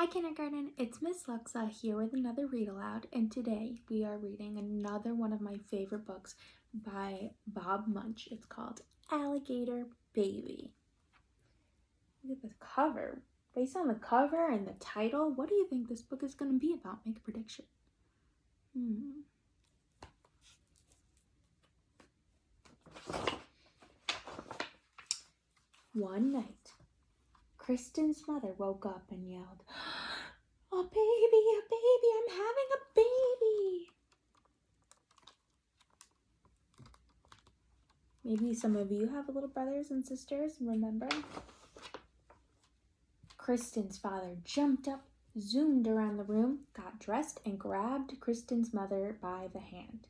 Hi kindergarten, it's Miss Luxa here with another read aloud, and today we are reading another one of my favorite books by Bob Munsch. It's called Alligator Baby. Look at the cover. Based on the cover and the title, what do you think this book is going to be about? Make a prediction. One night, Kristen's mother woke up and yelled, "A baby, I'm having a baby!" Maybe some of you have little brothers and sisters and remember. Kristen's father jumped up, zoomed around the room, got dressed, and grabbed Kristen's mother by the hand.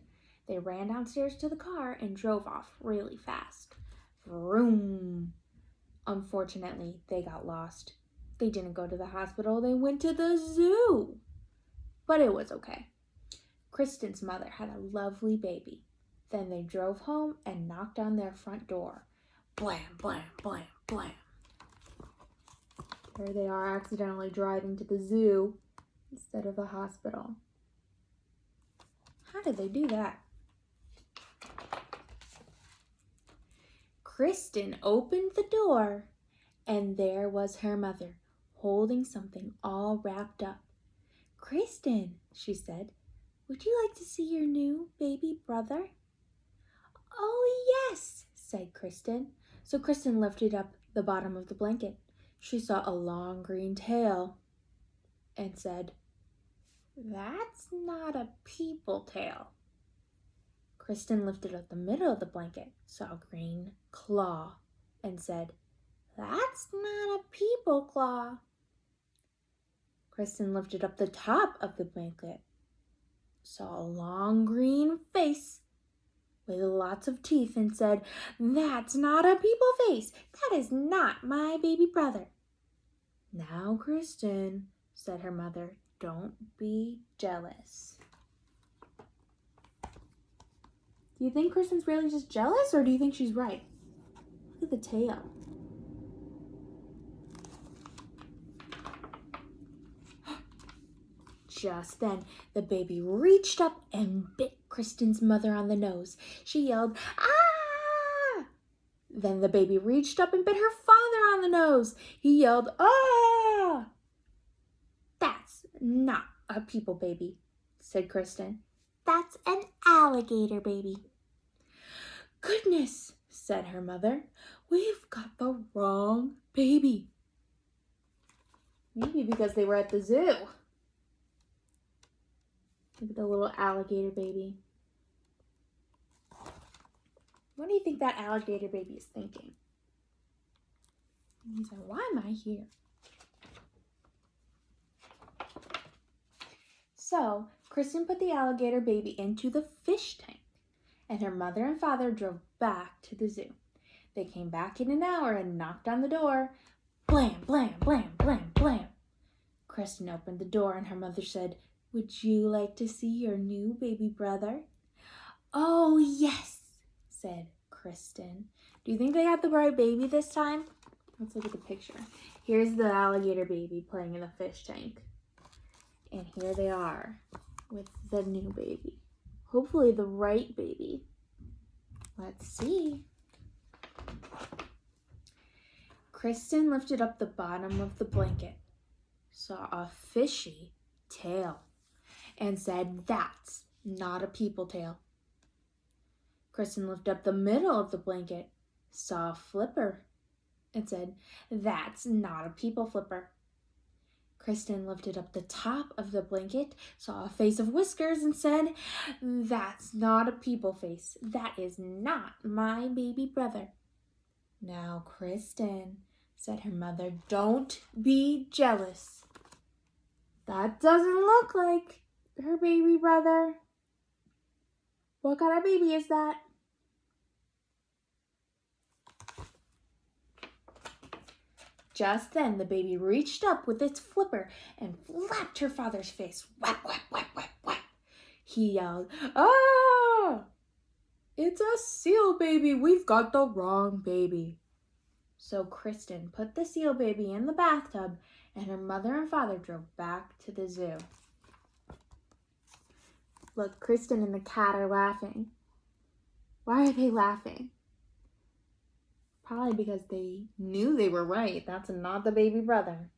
They ran downstairs to the car and drove off really fast. Vroom! Unfortunately, they got lost. They didn't go to the hospital, they went to the zoo. But it was okay. Kristen's mother had a lovely baby. Then they drove home and knocked on their front door. Blam, blam, blam, blam. There they are, accidentally driving to the zoo instead of the hospital. How did they do that? Kristen opened the door, and there was her mother, holding something all wrapped up. "Kristen," she said, "would you like to see your new baby brother?" "Oh, yes," said Kristen. So Kristen lifted up the bottom of the blanket. She saw a long green tail and said, "That's not a people tail." Kristen lifted up the middle of the blanket, saw a green claw, and said, "That's not a people claw." Kristen lifted up the top of the blanket, saw a long green face with lots of teeth, and said, "That's not a people face. That is not my baby brother." "Now, Kristen," said her mother, "don't be jealous." Do you think Kristen's really just jealous, or do you think she's right? Look at the tail. Just then, the baby reached up and bit Kristen's mother on the nose. She yelled, "Ah!" Then the baby reached up and bit her father on the nose. He yelled, "Ah!" "That's not a people baby," said Kristen. "That's an alligator baby." "Goodness," said her mother, "we've got the wrong baby." Maybe because they were at the zoo. Look at the little alligator baby. What do you think that alligator baby is thinking? He's like, "Why am I here?" So, Kristen put the alligator baby into the fish tank, and her mother and father drove back to the zoo. They came back in an hour and knocked on the door. Blam, blam, blam, blam, blam. Kristen opened the door and her mother said, "Would you like to see your new baby brother?" "Oh, yes," said Kristen. Do you think they got the right baby this time? Let's look at the picture. Here's the alligator baby playing in the fish tank. And here they are with the new baby. Hopefully the right baby. Let's see. Kristen lifted up the bottom of the blanket, saw a fishy tail, and said, "That's not a people tail." Kristen lifted up the middle of the blanket, saw a flipper, and said, "That's not a people flipper." Kristen lifted up the top of the blanket, saw a face of whiskers, and said, "That's not a people face. That is not my baby brother." "Now, Kristen," said her mother, "don't be jealous. That doesn't look like her baby brother. What kind of baby is that?" Just then, the baby reached up with its flipper and flapped her father's face. Whap, whap, whap, whap, whap. He yelled, "Ah! It's a seal baby. We've got the wrong baby." So Kristen put the seal baby in the bathtub and her mother and father drove back to the zoo. Look, Kristen and the cat are laughing. Why are they laughing? Probably because they knew they were right. That's not the baby brother.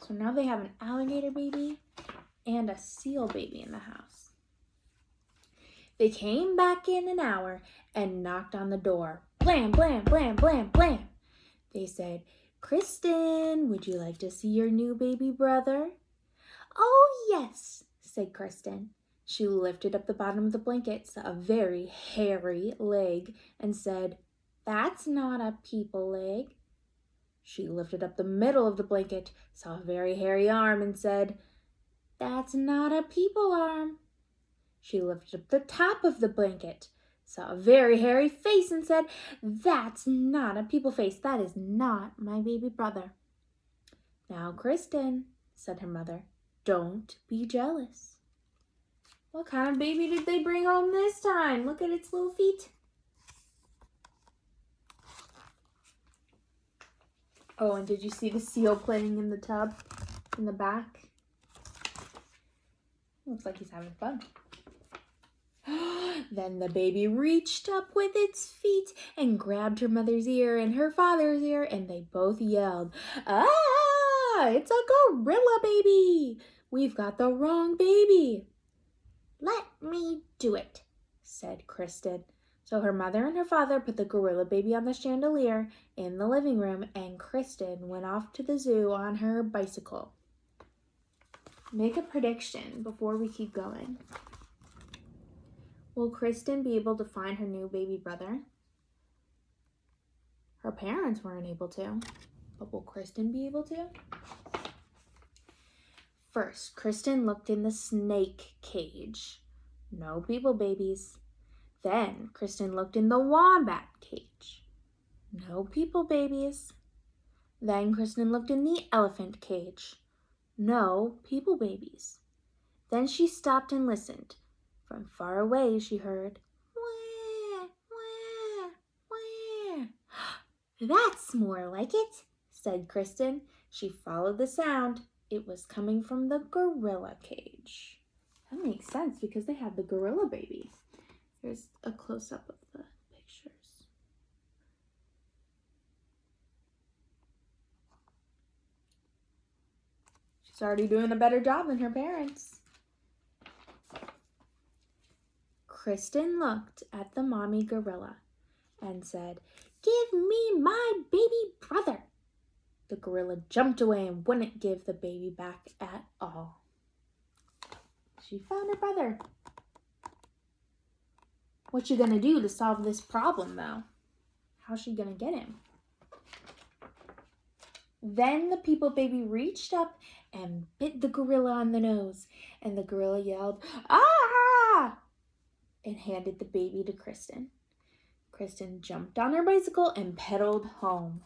So now they have an alligator baby and a seal baby in the house. They came back in an hour and knocked on the door. Blam, blam, blam, blam, blam. They said, "Kristen, would you like to see your new baby brother?" "Oh, yes," said Kristen. She lifted up the bottom of the blanket, saw a very hairy leg, and said, "That's not a people leg." She lifted up the middle of the blanket, saw a very hairy arm, and said, "That's not a people arm." She lifted up the top of the blanket, saw a very hairy face, and said, "That's not a people face. That is not my baby brother." "Now, Kristen," said her mother, "don't be jealous." What kind of baby did they bring home this time? Look at its little feet. Oh, and did you see the seal playing in the tub in the back? Looks like he's having fun. Then the baby reached up with its feet and grabbed her mother's ear and her father's ear, and they both yelled, "Ah, it's a gorilla baby! We've got the wrong baby." "Let me do it," said Kristen. So her mother and her father put the gorilla baby on the chandelier in the living room, and Kristen went off to the zoo on her bicycle. Make a prediction before we keep going. Will Kristen be able to find her new baby brother? Her parents weren't able to, but will Kristen be able to? First, Kristen looked in the snake cage. No people babies. Then, Kristen looked in the wombat cage. No people babies. Then, Kristen looked in the elephant cage. No people babies. Then she stopped and listened. From far away, she heard, "Wah, wah, wah." "That's more like it," said Kristen. She followed the sound. It was coming from the gorilla cage. That makes sense because they have the gorilla baby. Here's a close-up of the pictures. She's already doing a better job than her parents. Kristen looked at the mommy gorilla and said, "Give me my baby brother." The gorilla jumped away and wouldn't give the baby back at all. She found her brother. What's she gonna do to solve this problem, though? How's she gonna get him? Then the people baby reached up and bit the gorilla on the nose, and the gorilla yelled, "Ah!" and handed the baby to Kristen. Kristen jumped on her bicycle and pedaled home.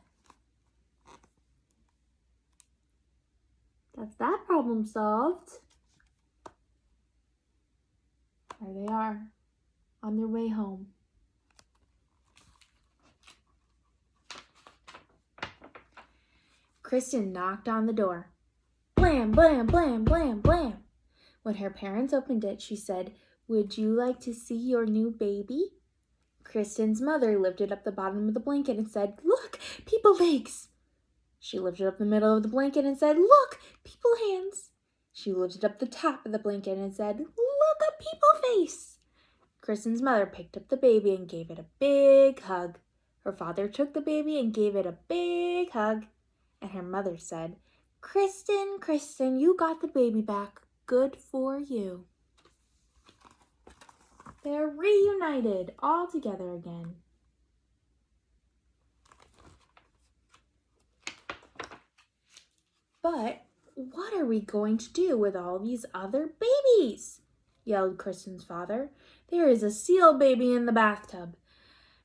That's that problem solved. There they are, on their way home. Kristen knocked on the door. Blam, blam, blam, blam, blam. When her parents opened it, she said, "Would you like to see your new baby?" Kristen's mother lifted up the bottom of the blanket and said, "Look, people legs." She lifted up the middle of the blanket and said, "Look, people hands." She lifted up the top of the blanket and said, "Look, a people face." Kristen's mother picked up the baby and gave it a big hug. Her father took the baby and gave it a big hug. And her mother said, "Kristen, Kristen, you got the baby back. Good for you." They're reunited all together again. "But what are we going to do with all these other babies?" yelled Kristen's father. "There is a seal baby in the bathtub,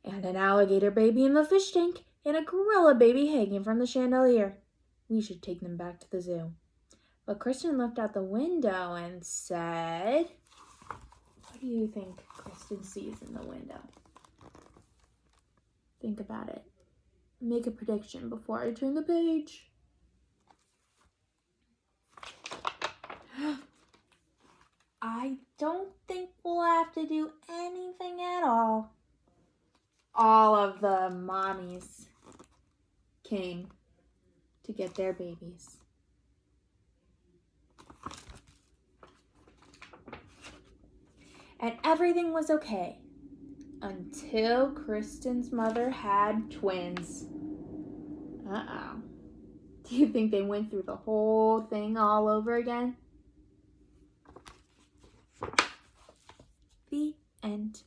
and an alligator baby in the fish tank, and a gorilla baby hanging from the chandelier. We should take them back to the zoo." But Kristen looked out the window and said, what do you think Kristen sees in the window? Think about it. make a prediction before I turn the page. I don't think we'll have to do anything at all. All of the mommies came to get their babies. And everything was okay until Kristen's mother had twins. Uh-oh. Do you think they went through the whole thing all over again? The end.